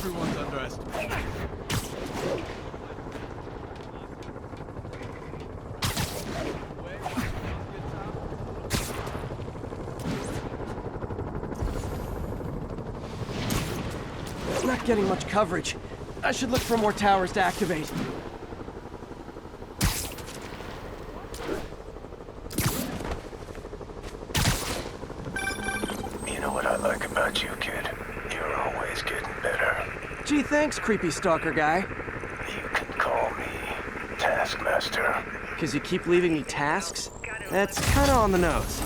Everyone's underestimated. Not getting much coverage. I should look for more towers to activate. You know what I like about you, kid? You're always getting better. Gee, thanks, creepy stalker guy. You can call me Taskmaster. 'Cause you keep leaving me tasks? That's kinda on the nose.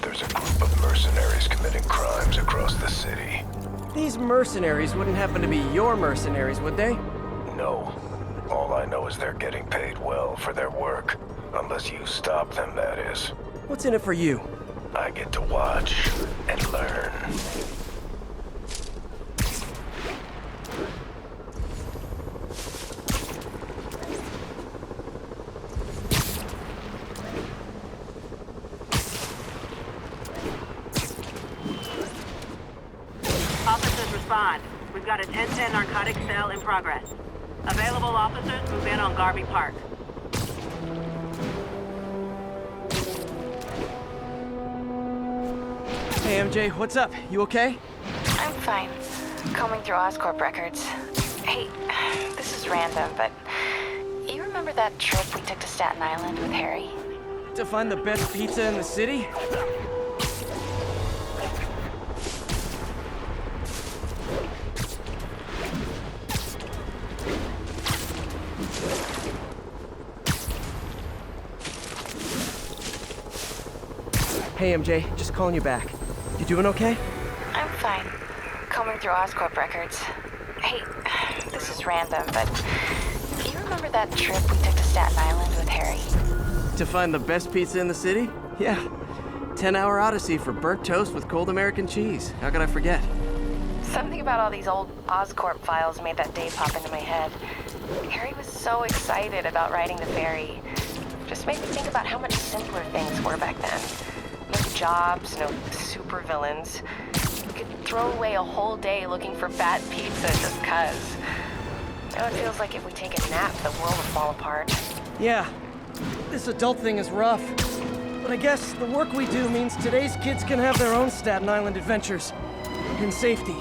There's a group of mercenaries committing crimes across the city. These mercenaries wouldn't happen to be your mercenaries, would they? No. All I know is they're getting paid well for their work. Unless you stop them, that is. What's in it for you? I get to watch and learn. Officers respond. We've got a 10-10 narcotics cell in progress. Available officers move in on Garvey Park. Hey, MJ, what's up? You okay? I'm fine. Combing through Oscorp records. Hey, this is random, but you remember that trip we took to Staten Island with Harry? To find the best pizza in the city? Hey, MJ, just calling you back. You doing okay? I'm fine. Combing through Oscorp records. Hey, this is random, but you remember that trip we took to Staten Island with Harry? To find the best pizza in the city? Yeah. 10-hour odyssey for burnt toast with cold American cheese. How could I forget? Something about all these old Oscorp files made that day pop into my head. Harry was so excited about riding the ferry. Just made me think about how much simpler things were back then. No jobs, no supervillains. We could throw away a whole day looking for bad pizza just 'cause. Now it feels like if we take a nap, the world will fall apart. Yeah. This adult thing is rough. But I guess the work we do means today's kids can have their own Staten Island adventures. In safety.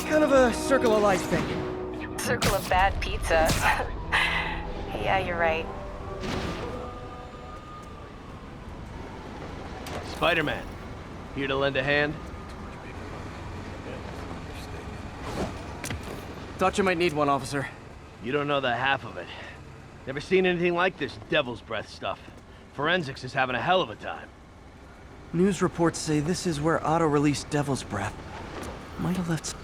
Kind of a circle of life thing. Circle of bad pizza. Yeah, you're right. Spider-Man, here to lend a hand? Thought you might need one, officer. You don't know the half of it. Never seen anything like this devil's breath stuff. Forensics is having a hell of a time. News reports say this is where Otto released Devil's Breath. Might have left...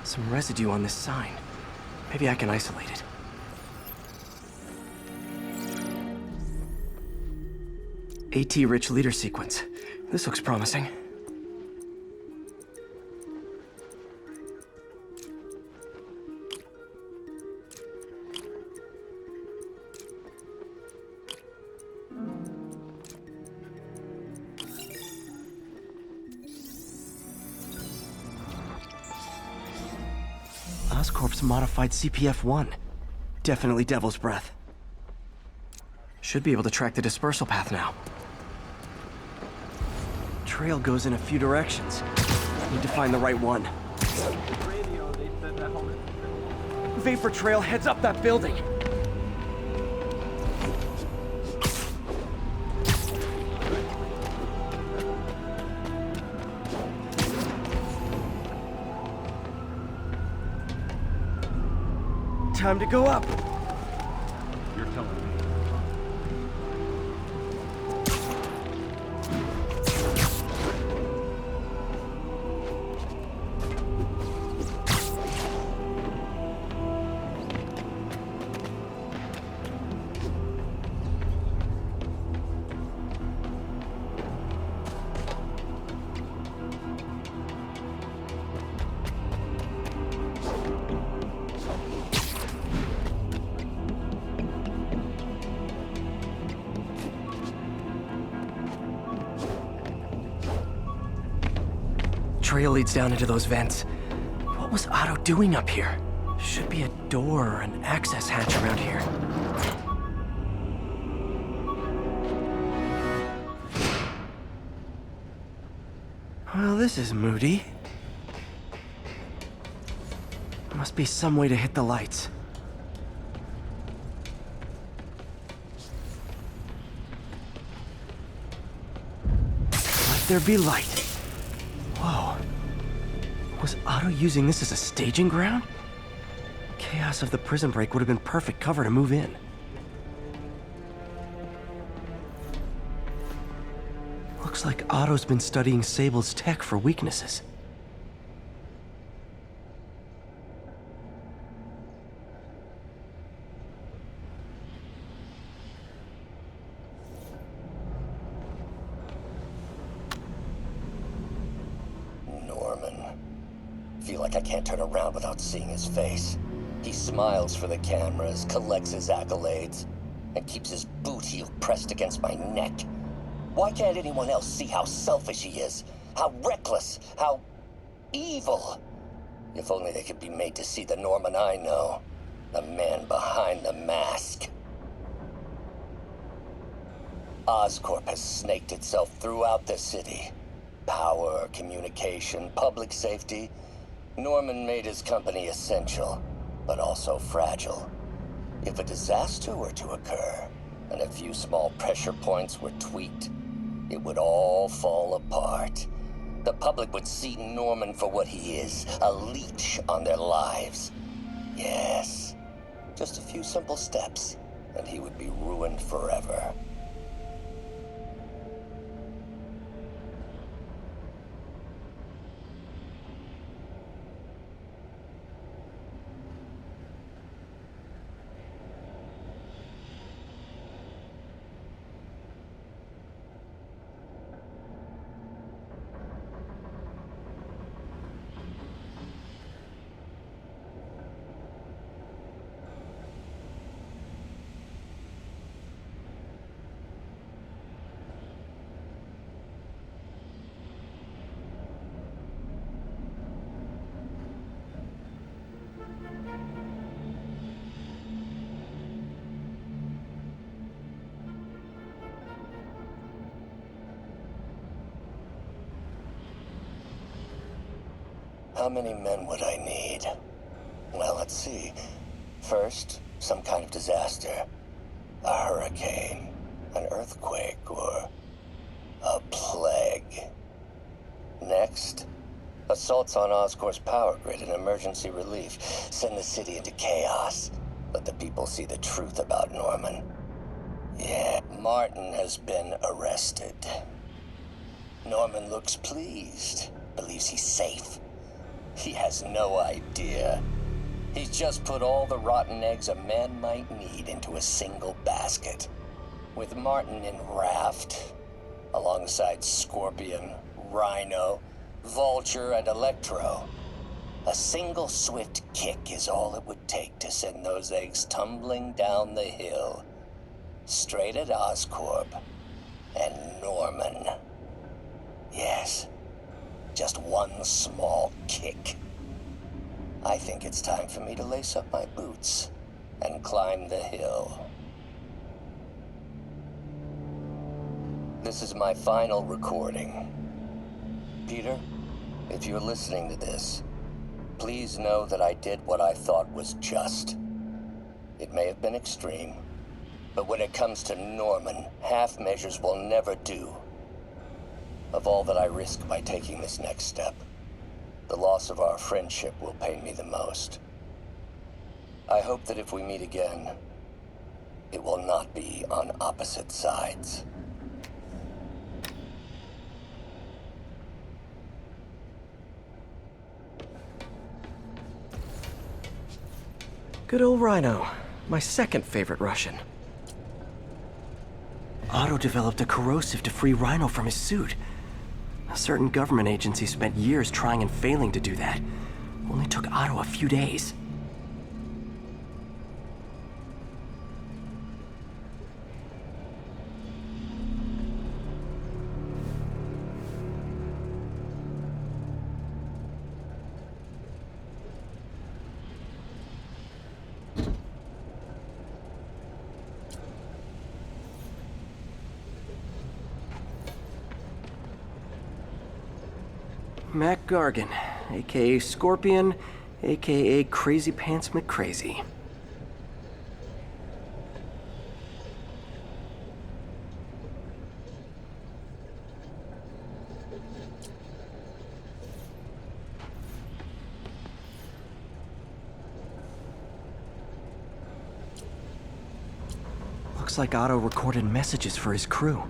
Some residue on this sign. Maybe I can isolate it. AT-rich leader sequence. This looks promising. Oscorp's modified CPF-1. Definitely Devil's Breath. Should be able to track the dispersal path now. Trail goes in a few directions. Need to find the right one. Vapor trail heads up that building. Time to go up. You're telling me. trail leads down into those vents. What was Otto doing up here? Should be a door or an access hatch around here. Well, this is moody. Must be some way to hit the lights. Let there be light. Whoa. Was Otto using this as a staging ground? Chaos of the prison break would have been perfect cover to move in. Looks like Otto's been studying Sable's tech for weaknesses. Feel like I can't turn around without seeing his face. He smiles for the cameras, collects his accolades, and keeps his boot heel pressed against my neck. Why can't anyone else see how selfish he is? How reckless, how evil? If only they could be made to see the Norman I know. The man behind the mask. Oscorp has snaked itself throughout the city. Power, communication, public safety. Norman made his company essential, but also fragile. If a disaster were to occur, and a few small pressure points were tweaked, it would all fall apart. The public would see Norman for what he is, a leech on their lives. Yes, just a few simple steps, and he would be ruined forever. How many men would I need? Well, let's see. First, some kind of disaster. A hurricane, an earthquake, or a plague. Next, assaults on Oscorp's power grid and emergency relief. Send the city into chaos. Let the people see the truth about Norman. Yeah, Martin has been arrested. Norman looks pleased, believes he's safe. He has no idea. He's just put all the rotten eggs a man might need into a single basket. With Martin in raft, alongside Scorpion, Rhino, Vulture, and Electro, a single swift kick is all it would take to send those eggs tumbling down the hill, straight at Oscorp and Norman. Yes. Just one small kick. I think it's time for me to lace up my boots and climb the hill. This is my final recording. Peter, if you're listening to this, please know that I did what I thought was just. It may have been extreme, but when it comes to Norman, half measures will never do. Of all that I risk by taking this next step, the loss of our friendship will pain me the most. I hope that if we meet again, it will not be on opposite sides. Good old Rhino, my second favorite Russian. Otto developed a corrosive to free Rhino from his suit. A certain government agency spent years trying and failing to do that. Only took Otto a few days. Mac Gargan, aka Scorpion, aka Crazy Pants McCrazy. Looks like Otto recorded messages for his crew.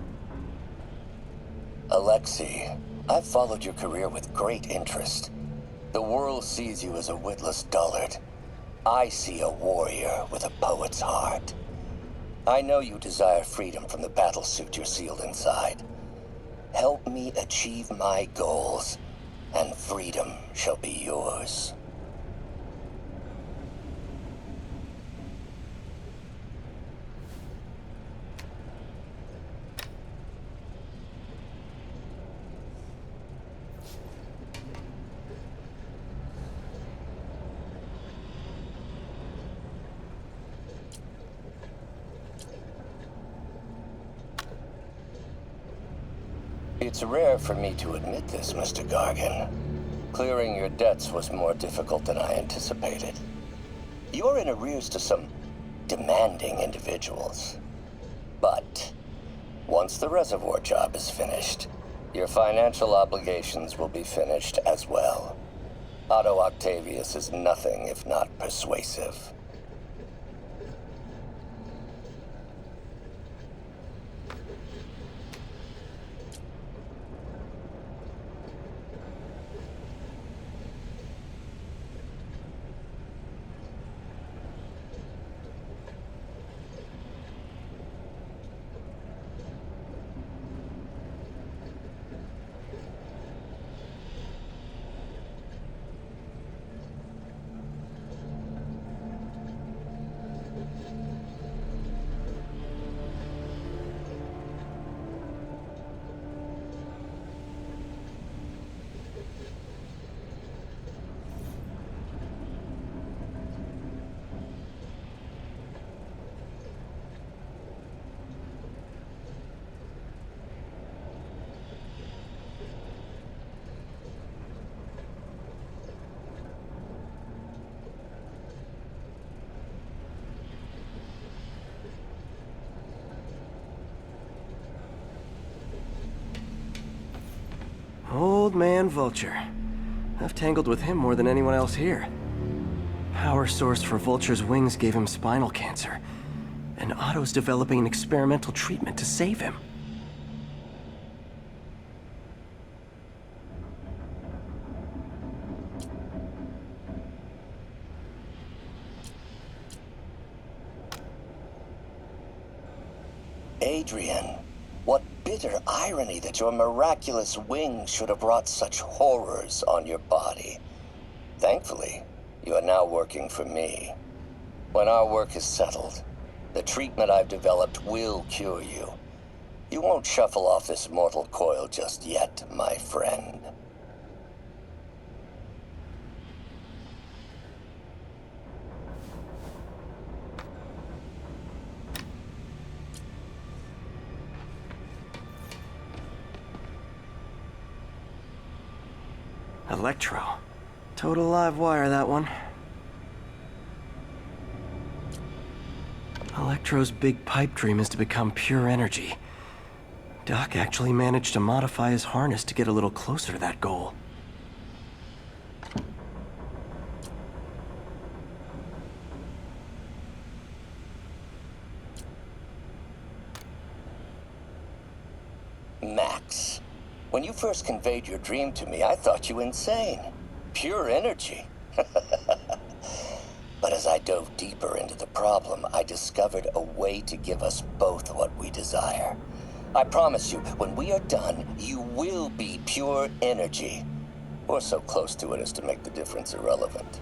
Alexei, I've followed your career with great interest. The world sees you as a witless dullard. I see a warrior with a poet's heart. I know you desire freedom from the battlesuit you're sealed inside. Help me achieve my goals, and freedom shall be yours. It's rare for me to admit this, Mr. Gargan. Clearing your debts was more difficult than I anticipated. You're in arrears to some demanding individuals. But once the reservoir job is finished, your financial obligations will be finished as well. Otto Octavius is nothing if not persuasive. Old man Vulture. I've tangled with him more than anyone else here. Power source for Vulture's wings gave him spinal cancer, and Otto's developing an experimental treatment to save him. Adrian, what bitter irony that your miraculous wings should have brought such horrors on your body. Thankfully, you are now working for me. When our work is settled, the treatment I've developed will cure you. You won't shuffle off this mortal coil just yet, my friend. Electro. Total live wire, that one. Electro's big pipe dream is to become pure energy. Doc actually managed to modify his harness to get a little closer to that goal. Max, when you first conveyed your dream to me, I thought you insane. Pure energy. But as I dove deeper into the problem, I discovered a way to give us both what we desire. I promise you, when we are done, you will be pure energy. Or so close to it as to make the difference irrelevant.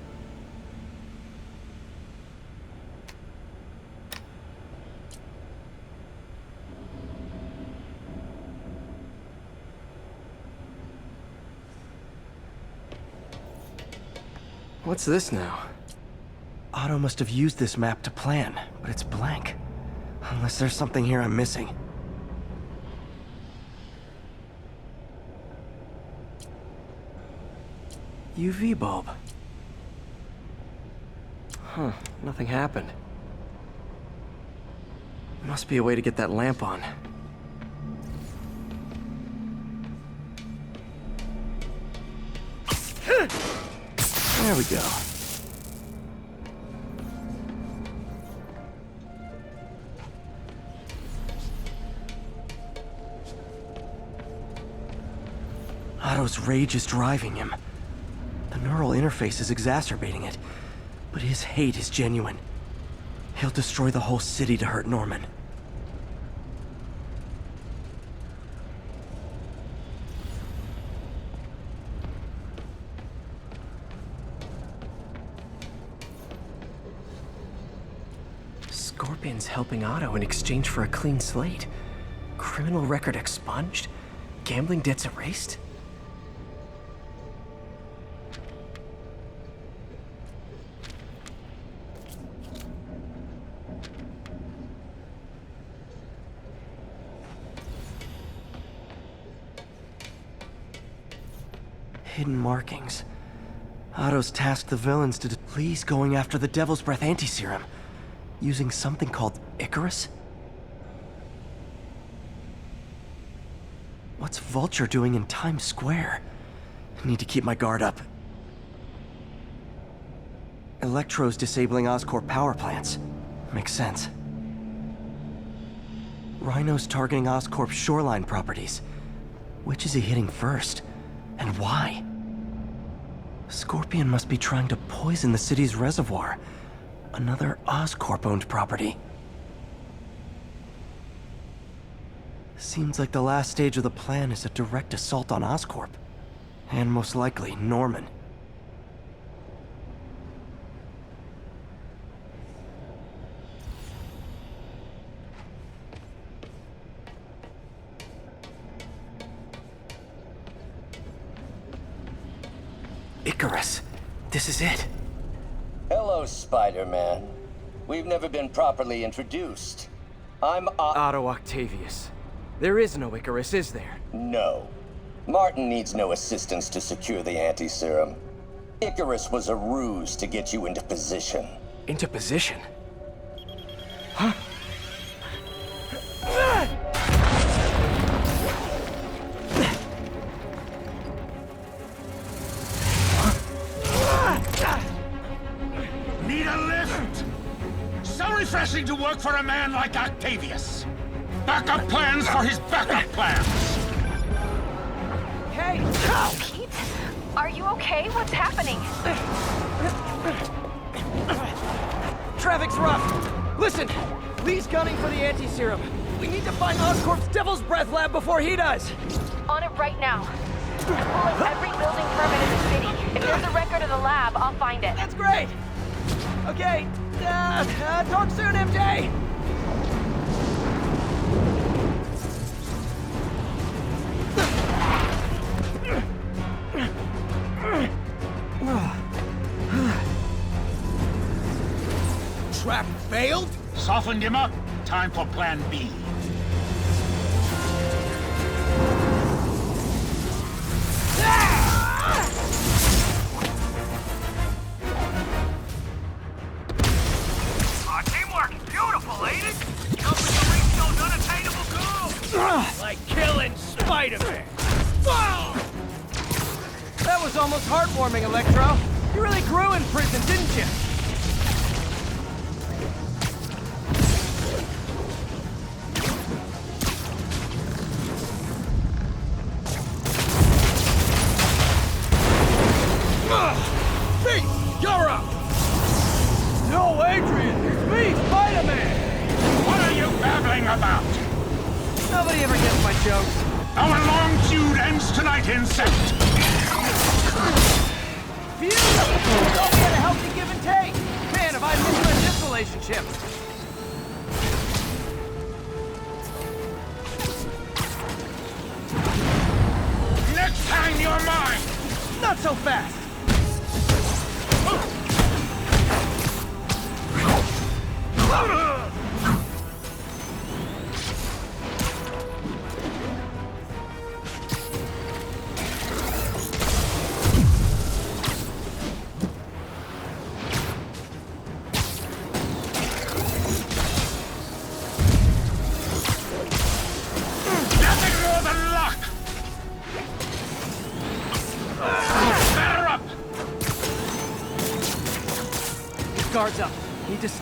What's this now? Otto must have used this map to plan, but it's blank. Unless there's something here I'm missing. UV bulb. Huh, nothing happened. Must be a way to get that lamp on. There we go. Otto's rage is driving him. The neural interface is exacerbating it, but his hate is genuine. He'll destroy the whole city to hurt Norman. Scorpion's helping Otto in exchange for a clean slate. Criminal record expunged? Gambling debts erased? Hidden markings. Otto's tasked the villains to please going after the Devil's Breath anti-serum, using something called Icarus? What's Vulture doing in Times Square? I need to keep my guard up. Electro's disabling Oscorp power plants. Makes sense. Rhino's targeting Oscorp's shoreline properties. Which is he hitting first? And why? Scorpion must be trying to poison the city's reservoir. Another Oscorp-owned property. Seems like the last stage of the plan is a direct assault on Oscorp. And most likely, Norman. Icarus. This is it. Hello, Spider-Man. We've never been properly introduced. I'm Otto Octavius. There is no Icarus, is there? No. Martin needs no assistance to secure the anti-serum. Icarus was a ruse to get you into position. Into position? Huh? Need a lift? So refreshing to work for a man like Octavius. Backup plans for his backup plans. Hey! Pete? Are you okay? What's happening? Traffic's rough. Listen, Lee's gunning for the anti-serum. We need to find Oscorp's Devil's Breath lab before he does. On it right now. I'm pulling every building permit in the city. If there's a record of the lab, I'll find it. That's great. Okay, talk soon, MJ. Trap failed? Softened him up. Time for plan B. Teamwork, beautiful, ain't it? Helping to reach those unattainable goals. Like killing Spider-Man. That was almost heartwarming, Electro. You really grew in prison, didn't you? Thief, you're up! No, Adrian! It's me, Spider-Man! What are you babbling about? Nobody ever gets my jokes. Our long feud ends tonight, Insect. Phew! Don't get a healthy give and take! Man, have I misread this relationship! Next time you're mine! Not so fast!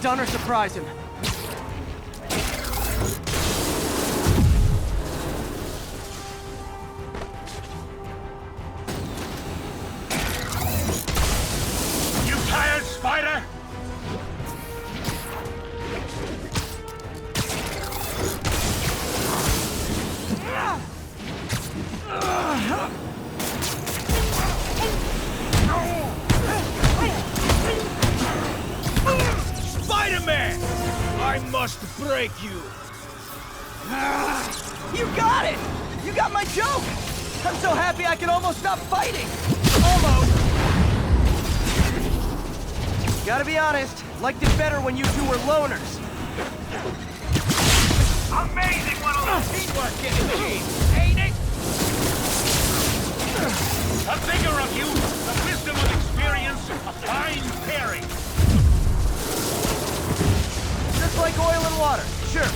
stun or surprise him. You tired, Spider? Spider-Man! I must break you! You got it! You got my joke! I'm so happy I can almost stop fighting! Almost! Gotta be honest, liked it better when you two were loners. Amazing what a little teamwork can achieve, ain't it? The vigor of youth, the wisdom of experience, a fine pairing. Just like oil and water, sure.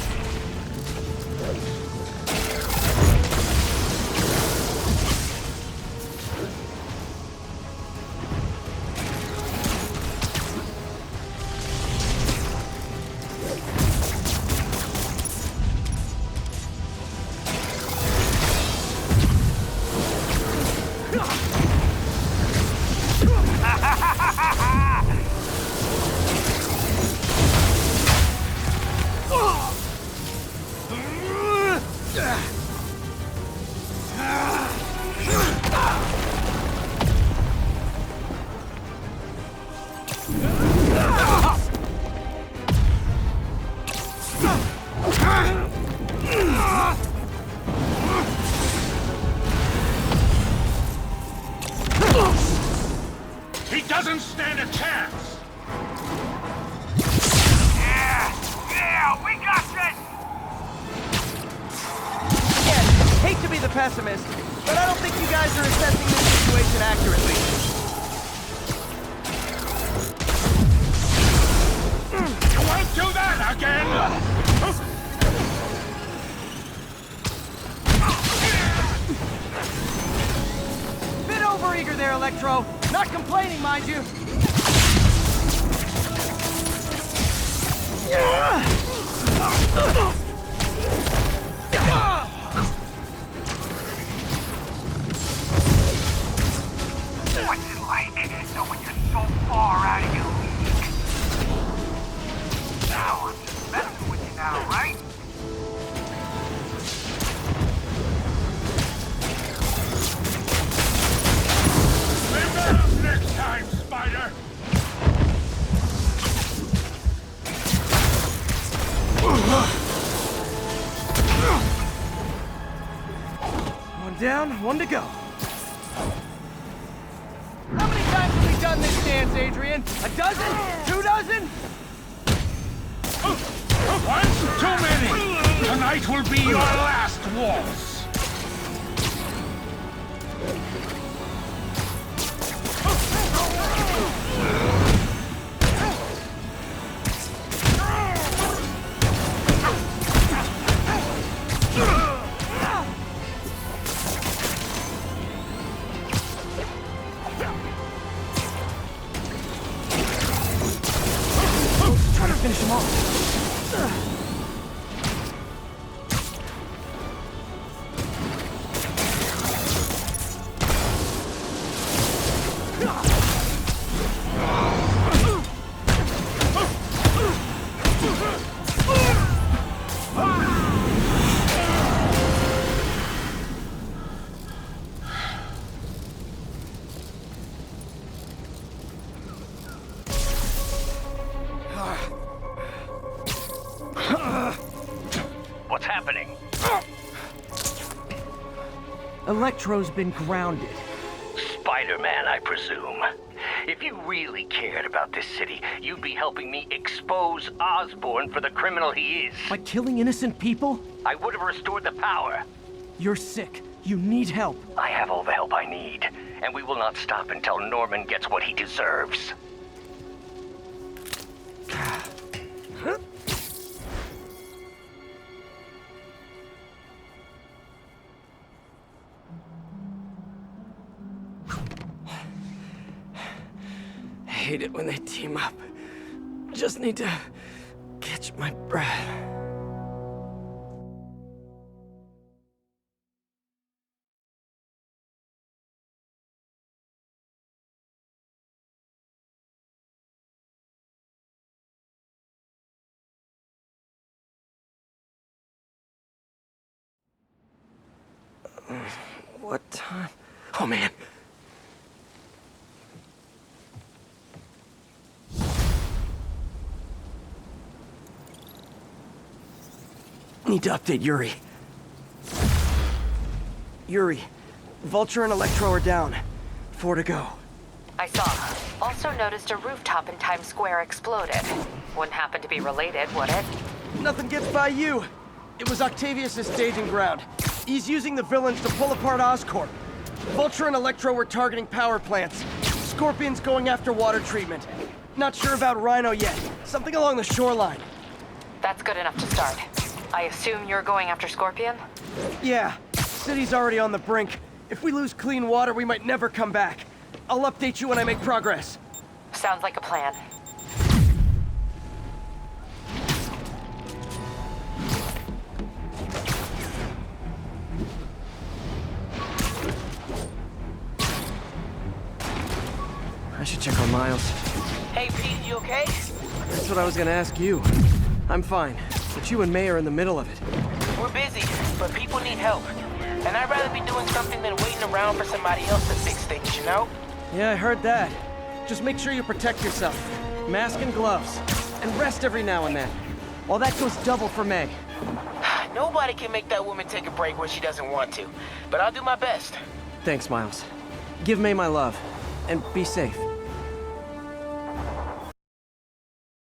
He doesn't stand a chance! Yeah, we got this! Again, hate to be the pessimist, but I don't think you guys are assessing this situation accurately. You won't do that again! Bit overeager there, Electro. Not complaining, mind you. What's it like knowing you're so far out of your league? Now I'm just messing with you now, right? Remember us next time, Spider! One down, one to go. How many times have we done this dance, Adrian? A dozen? 2 dozen? Once too many! Tonight will be your last waltz! Try to finish him off. What's happening? Electro's been grounded. Spider-Man, I presume. If you really cared about this city, you'd be helping me expose Osborn for the criminal he is. By killing innocent people? I would have restored the power. You're sick. You need help. I have all the help I need, and we will not stop until Norman gets what he deserves. I hate it when they team up. just need to catch my breath. What time? Oh, man. Need to update Yuri. Yuri, Vulture and Electro are down. 4 to go. I saw. Also noticed a rooftop in Times Square exploded. Wouldn't happen to be related, would it? Nothing gets by you. It was Octavius' staging ground. He's using the villains to pull apart Oscorp. Vulture and Electro were targeting power plants. Scorpion's going after water treatment. Not sure about Rhino yet. Something along the shoreline. That's good enough to start. I assume you're going after Scorpion? Yeah. City's already on the brink. If we lose clean water, we might never come back. I'll update you when I make progress. Sounds like a plan. I should check on Miles. Hey, Pete, you okay? That's what I was gonna ask you. I'm fine, but you and May are in the middle of it. We're busy, but people need help. And I'd rather be doing something than waiting around for somebody else to fix things, you know? Yeah, I heard that. Just make sure you protect yourself. Mask and gloves. And rest every now and then. Well, that goes double for May. Nobody can make that woman take a break when she doesn't want to. But I'll do my best. Thanks, Miles. Give May my love. And be safe.